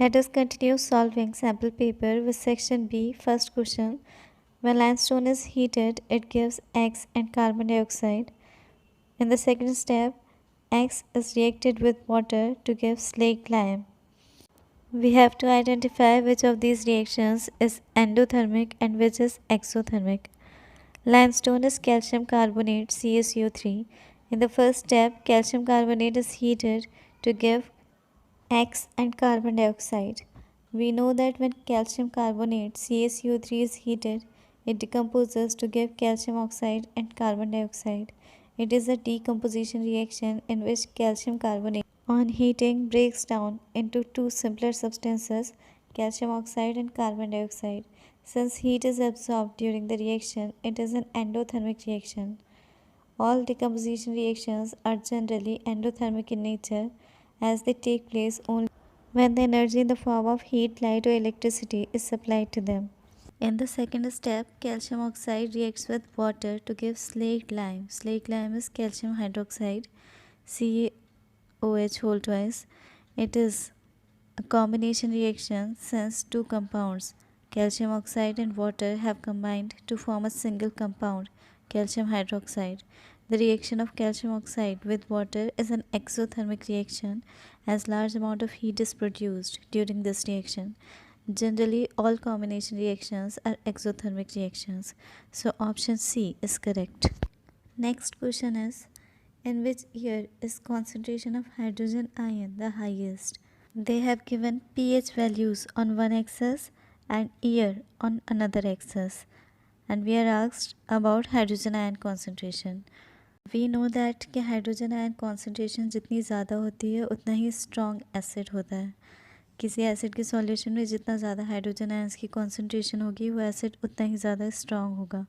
Let us continue solving sample paper with section B. First question. When limestone is heated, it gives X and carbon dioxide. In the second step, X is reacted with water to give slaked lime. We have to identify which of these reactions is endothermic and which is exothermic. Limestone is calcium carbonate CaCO3. In the first step, calcium carbonate is heated to give X and carbon dioxide. We know that when calcium carbonate CaCO3 is heated, it decomposes to give calcium oxide and carbon dioxide. It is a decomposition reaction in which calcium carbonate on heating breaks down into two simpler substances, calcium oxide and carbon dioxide. Since heat is absorbed during the reaction, it is an endothermic reaction. All decomposition reactions are generally endothermic in nature as they take place only when the energy in the form of heat, light, or electricity is supplied to them. In the second step, calcium oxide reacts with water to give slaked lime. Slaked lime is calcium hydroxide, CaOH whole twice. It is a combination reaction since two compounds, calcium oxide and water, have combined to form a single compound, calcium hydroxide. The reaction of calcium oxide with water is an exothermic reaction as large amount of heat is produced during this reaction. Generally, all combination reactions are exothermic reactions. So option C is correct. Next question is, in which year is concentration of hydrogen ion the highest? They have given pH values on one axis and year on another axis. And we are asked about hydrogen ion concentration. We know that कि hydrogen ion concentration जितनी ज़्यादा होती है उतना ही strong acid होता है. किसी acid के सॉल्यूशन में जितना ज़्यादा हाइड्रोजन आयंस की कॉन्सेंट्रेशन होगी वो एसिड उतना ही ज़्यादा स्ट्रॉन्ग होगा.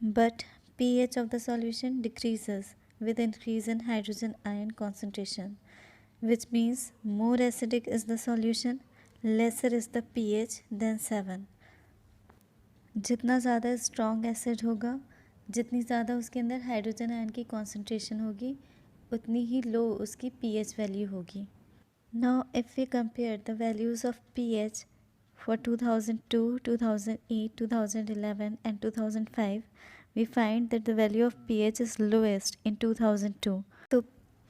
But pH of the solution decreases with increase in hydrogen ion concentration, which means more acidic is the solution, lesser is the pH than 7. जितना ज़्यादा स्ट्रॉन्ग एसिड होगा, जितनी ज़्यादा उसके अंदर हाइड्रोजन आयन की कॉन्सेंट्रेशन होगी, उतनी ही लो उसकी pH वैल्यू होगी. Now if we compare the values of pH for 2002, 2008, 2011 and 2005, we find that the value of pH is lowest in 2002. तो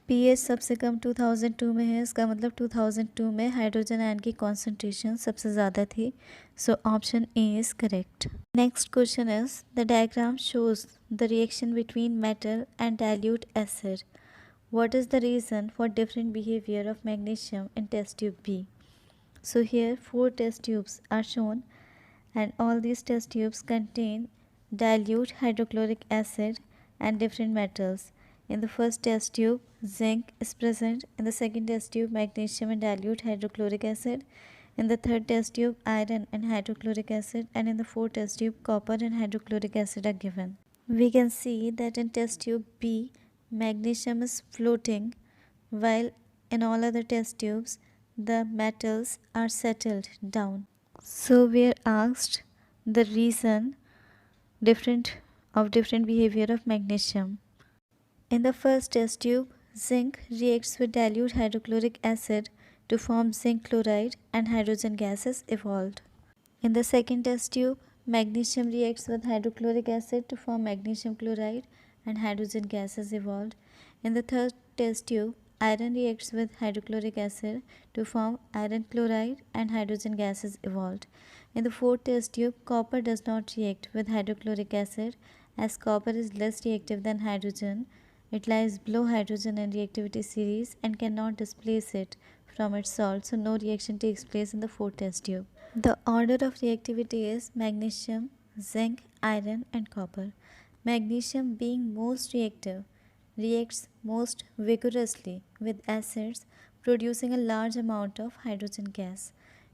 pH सबसे कम 2002 में है, इसका मतलब 2002 में हाइड्रोजन आयन की कॉन्सेंट्रेशन सबसे ज़्यादा थी. So option A is correct. Next question is, the diagram shows the reaction between metal and dilute acid. What is the reason for different behavior of magnesium in test tube B? So here 4 test tubes are shown and all these test tubes contain dilute hydrochloric acid and different metals. In the first test tube, zinc is present. In the second test tube, magnesium and dilute hydrochloric acid. In the third test tube, iron and hydrochloric acid. And in the fourth test tube, copper and hydrochloric acid are given. We can see that in test tube B, magnesium is floating, while in all other test tubes, the metals are settled down. So we are asked the reason different behavior of magnesium. In the first test tube, zinc reacts with dilute hydrochloric acid to form zinc chloride and hydrogen gas is evolved. In the second test tube, magnesium reacts with hydrochloric acid to form magnesium chloride and hydrogen gas is evolved. In the third test tube, iron reacts with hydrochloric acid to form iron chloride and hydrogen gas is evolved. In the fourth test tube, copper does not react with hydrochloric acid as copper is less reactive than hydrogen. It lies below hydrogen in reactivity series and cannot displace it from its salt, so no reaction takes place in the fourth test tube. The order of reactivity is magnesium, zinc, iron and copper. Magnesium, being most reactive, reacts most vigorously with acids, producing a large amount of hydrogen gas.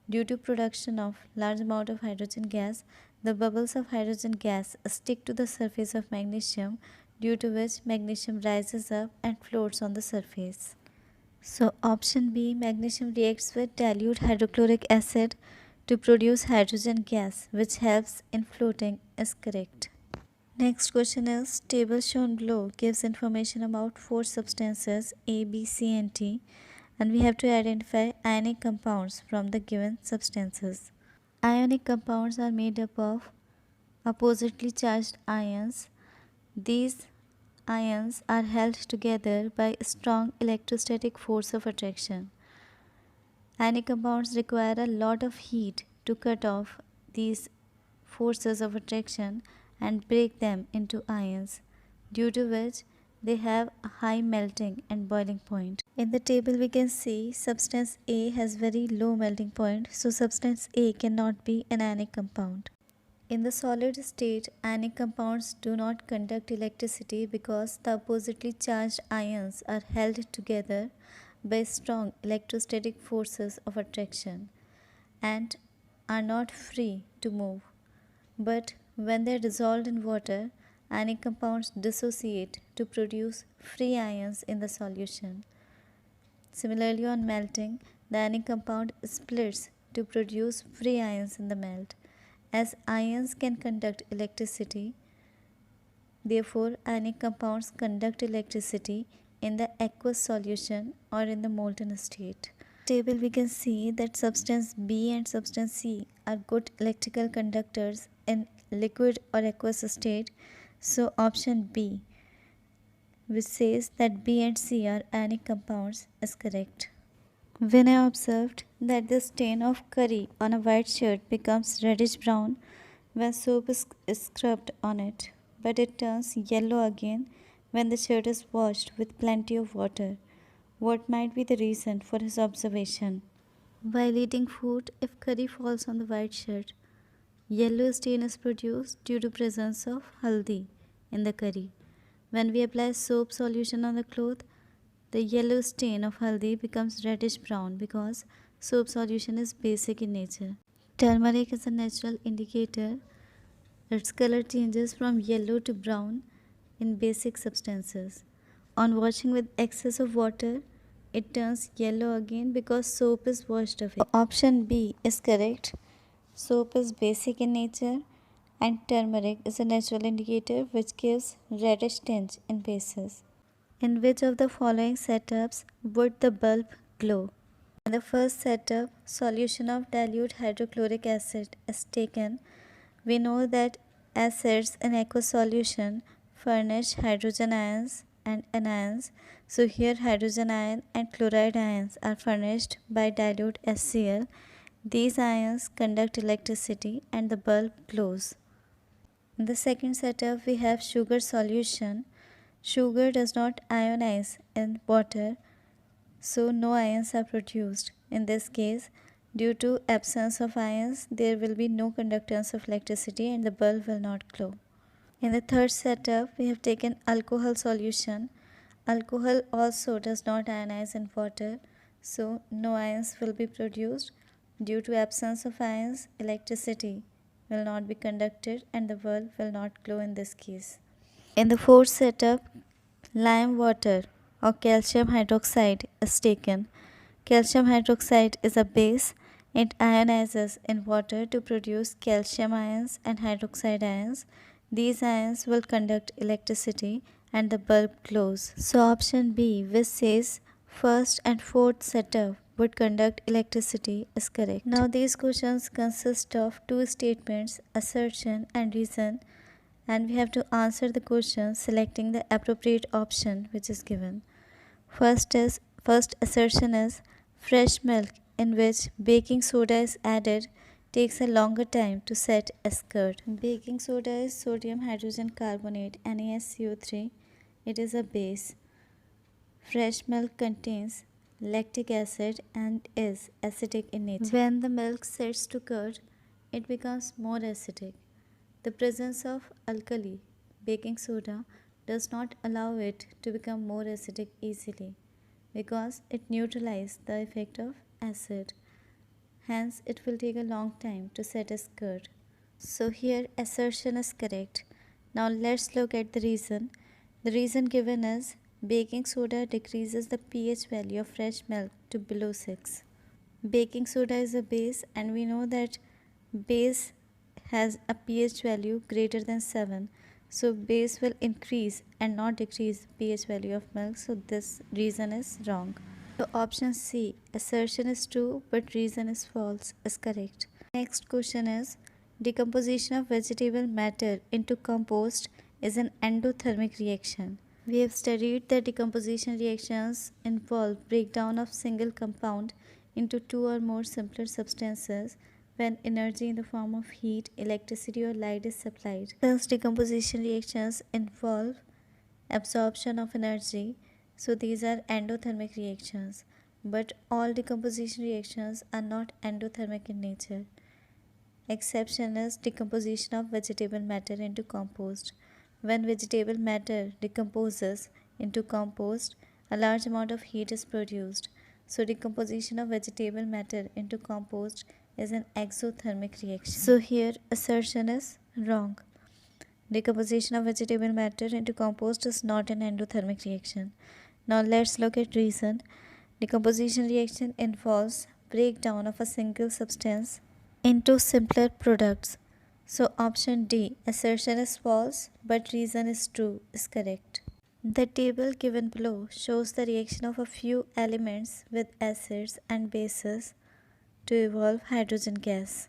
Due to production of large amount of hydrogen gas, the bubbles of hydrogen gas stick to the surface of magnesium, due to which magnesium rises up and floats on the surface. So option B, magnesium reacts with dilute hydrochloric acid to produce hydrogen gas, which helps in floating, is correct. Next question is, table shown below gives information about 4 substances A, B, C and D and we have to identify ionic compounds from the given substances. Ionic compounds are made up of oppositely charged ions. These ions are held together by a strong electrostatic force of attraction. Ionic compounds require a lot of heat to cut off these forces of attraction and break them into ions, due to which they have a high melting and boiling point. In the table we can see substance A has very low melting point, so substance A cannot be an ionic compound. In the solid state, ionic compounds do not conduct electricity because the oppositely charged ions are held together by strong electrostatic forces of attraction and are not free to move. But when they are dissolved in water, ionic compounds dissociate to produce free ions in the solution. Similarly, on melting, the ionic compound splits to produce free ions in the melt. As ions can conduct electricity, therefore ionic compounds conduct electricity in the aqueous solution or in the molten state. Table we can see that substance B and substance C are good electrical conductors in liquid or aqueous state. So option B, which says that B and C are ionic compounds, is correct. When I observed that the stain of curry on a white shirt becomes reddish brown when soap is scrubbed on it, but it turns yellow again when the shirt is washed with plenty of water, what might be the reason for his observation? While eating food, if curry falls on the white shirt, yellow stain is produced due to presence of haldi in the curry. When we apply soap solution on the cloth, the yellow stain of haldi becomes reddish brown because soap solution is basic in nature. Turmeric is a natural indicator. Its color changes from yellow to brown in basic substances. On washing with excess of water, it turns yellow again because soap is washed away. Option B is correct. Soap is basic in nature and turmeric is a natural indicator which gives reddish tinge in bases. In which of the following setups would the bulb glow? In the first setup, solution of dilute hydrochloric acid is taken. We know that acids in aqueous solution furnish hydrogen ions and anions. So here hydrogen ion and chloride ions are furnished by dilute HCl. These ions conduct electricity and the bulb glows. In the second setup, we have sugar solution. Sugar does not ionize in water, so no ions are produced. In this case, due to absence of ions, there will be no conductance of electricity and the bulb will not glow. In the third setup, we have taken alcohol solution. Alcohol also does not ionize in water, so no ions will be produced. Due to absence of ions, electricity will not be conducted and the bulb will not glow in this case. In the fourth setup, lime water or calcium hydroxide is taken. Calcium hydroxide is a base. It ionizes in water to produce calcium ions and hydroxide ions. These ions will conduct electricity and the bulb glows. So option B, which says first and fourth setup would conduct electricity, is correct. Now these questions consist of two statements, assertion and reason, and we have to answer the question selecting the appropriate option which is given. First assertion is fresh milk in which baking soda is added takes a longer time to set as curd. Baking soda is sodium hydrogen carbonate NaSCO3. It is a base. Fresh milk contains lactic acid and is acidic in nature. When the milk sets to curd, it becomes more acidic. The presence of alkali, baking soda, does not allow it to become more acidic easily because it neutralizes the effect of acid. Hence, it will take a long time to set as curd. So here assertion is correct. Now let's look at the reason. The reason given is baking soda decreases the pH value of fresh milk to below 6. Baking soda is a base and we know that base has a pH value greater than 7. So base will increase and not decrease pH value of milk. So this reason is wrong. So option C, assertion is true but reason is false, is correct. Next question is, decomposition of vegetable matter into compost is an endothermic reaction. We have studied that decomposition reactions involve breakdown of single compound into two or more simpler substances when energy in the form of heat, electricity or light is supplied. Since decomposition reactions involve absorption of energy, so these are endothermic reactions. But all decomposition reactions are not endothermic in nature. Exception is decomposition of vegetable matter into compost. When vegetable matter decomposes into compost, a large amount of heat is produced. So decomposition of vegetable matter into compost is an exothermic reaction. So here assertion is wrong. Decomposition of vegetable matter into compost is not an endothermic reaction. Now let's look at reason. Decomposition reaction involves breakdown of a single substance into simpler products. So option D, assertion is false but reason is true, is correct. The table given below shows the reaction of a few elements with acids and bases to evolve hydrogen gas.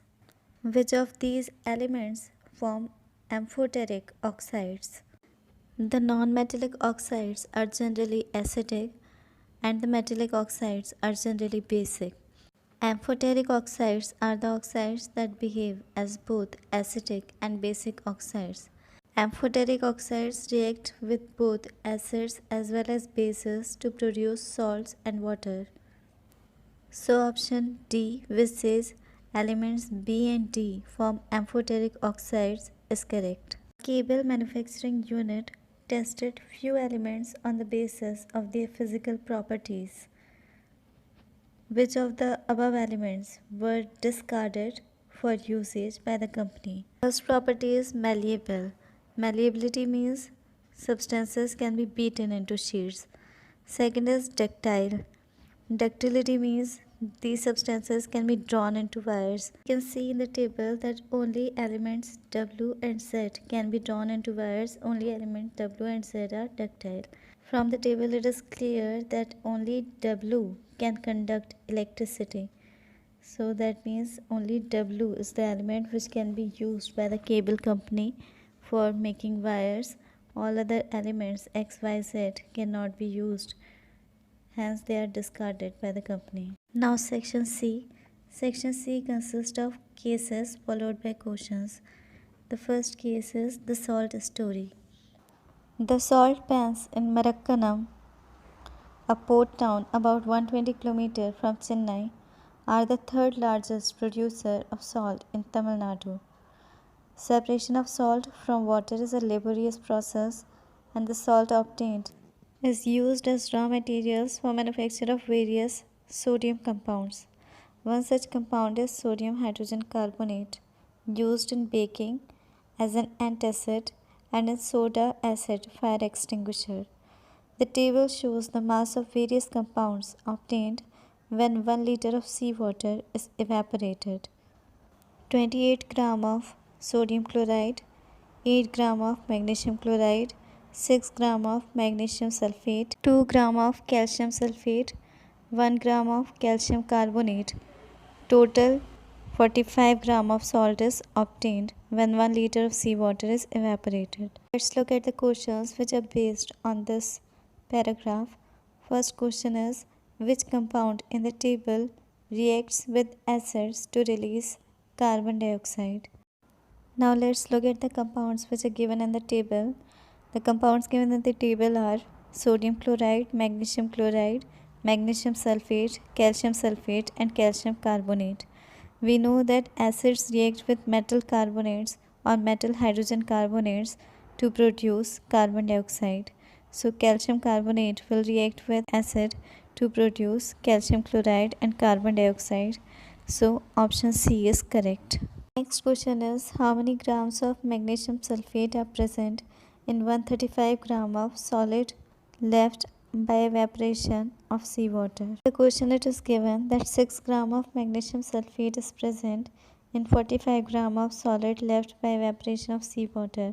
Which of these elements form amphoteric oxides? The non-metallic oxides are generally acidic and the metallic oxides are generally basic. Amphoteric oxides are the oxides that behave as both acidic and basic oxides. Amphoteric oxides react with both acids as well as bases to produce salts and water. So option D, which says elements B and D form amphoteric oxides, is correct. Cable manufacturing unit tested few elements on the basis of their physical properties. Which of the above elements were discarded for usage by the company? First property is malleable. Malleability means substances can be beaten into sheets. Second is ductile. Ductility means these substances can be drawn into wires. You can see in the table that only elements W and Z can be drawn into wires. Only elements W and Z are ductile. From the table it is clear that only W can conduct electricity. So that means only W is the element which can be used by the cable company for making wires. All other elements X, Y, Z cannot be used. Hence they are discarded by the company. Now section C. Section C consists of cases followed by questions. The first case is the salt story. The salt pans in Marakkanam, a port town about 120 km from Chennai, are the third largest producer of salt in Tamil Nadu. Separation of salt from water is a laborious process, and the salt obtained is used as raw materials for manufacture of various sodium compounds. One such compound is sodium hydrogen carbonate, used in baking as an antacid and in soda acid fire extinguisher. The table shows the mass of various compounds obtained when 1 liter of seawater is evaporated. 28 gram of sodium chloride, 8 gram of magnesium chloride, 6 gram of magnesium sulfate, 2 gram of calcium sulfate, 1 gram of calcium carbonate. Total 45 gram of salt is obtained when 1 liter of seawater is evaporated. Let's look at the questions which are based on this paragraph. First question is, which compound in the table reacts with acids to release carbon dioxide? Now let's look at the compounds which are given in the table. The compounds given in the table are sodium chloride, magnesium sulfate, calcium sulfate and calcium carbonate. We know that acids react with metal carbonates or metal hydrogen carbonates to produce carbon dioxide. So calcium carbonate will react with acid to produce calcium chloride and carbon dioxide. So option C is correct. Next question is, how many grams of magnesium sulfate are present in 135 gram of solid left by evaporation of seawater? The question it is given that 6 gram of magnesium sulfate is present in 45 gram of solid left by evaporation of seawater.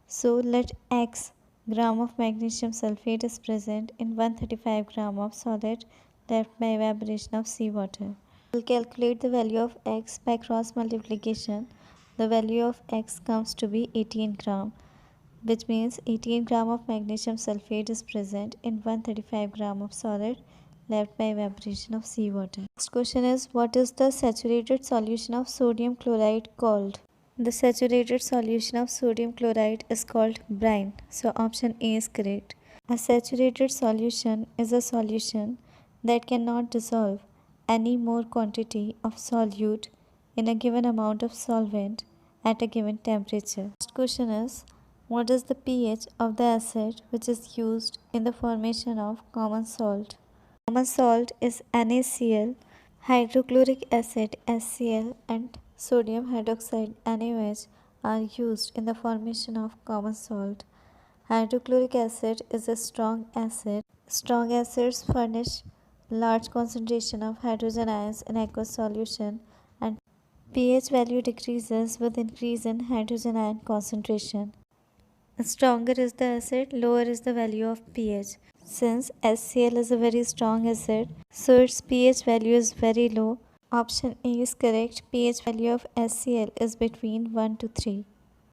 So let X gram of magnesium sulfate is present in 135 gram of solid left by evaporation of seawater. We'll calculate the value of X by cross multiplication. The value of X comes to be 18 gram, which means 18 gram of magnesium sulfate is present in 135 gram of solid left by evaporation of seawater. Next question is, what is the saturated solution of sodium chloride called? The saturated solution of sodium chloride is called brine. So option A is correct. A saturated solution is a solution that cannot dissolve any more quantity of solute in a given amount of solvent at a given temperature. Next question is, what is the pH of the acid which is used in the formation of common salt? Common salt is NaCl, hydrochloric acid HCl, and sodium hydroxide NaOH are used in the formation of common salt. Hydrochloric acid is a strong acid. Strong acids furnish large concentration of hydrogen ions in aqueous solution, and pH value decreases with increase in hydrogen ion concentration. Stronger is the acid, lower is the value of pH. Since HCl is a very strong acid, so its pH value is very low. Option A is correct. pH value of HCl is between 1 to 3.